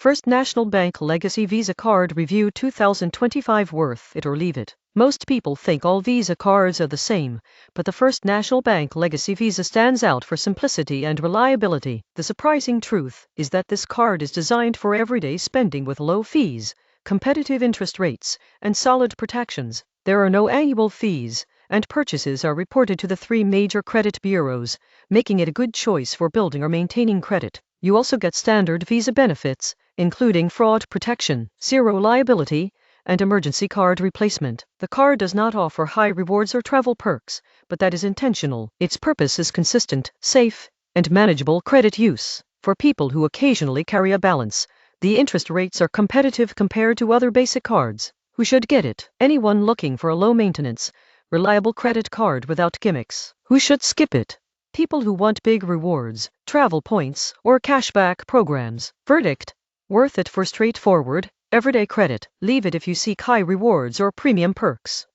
First National Bank Legacy Visa Card Review 2025. Worth it or leave it. Most people think all Visa cards are the same, but the First National Bank Legacy Visa stands out for simplicity and reliability. The surprising truth is that this card is designed for everyday spending with low fees, competitive interest rates, and solid protections. There are no annual fees, and purchases are reported to the 3 major credit bureaus, making it a good choice for building or maintaining credit. You also get standard Visa benefits, including fraud protection, zero liability, and emergency card replacement. The card does not offer high rewards or travel perks, but that is intentional. Its purpose is consistent, safe, and manageable credit use. For people who occasionally carry a balance, the interest rates are competitive compared to other basic cards. Who should get it? Anyone looking for a low-maintenance, reliable credit card without gimmicks. Who should skip it? People who want big rewards, travel points, or cashback programs. Verdict: worth it for straightforward, everyday credit. Leave it if you seek high rewards or premium perks.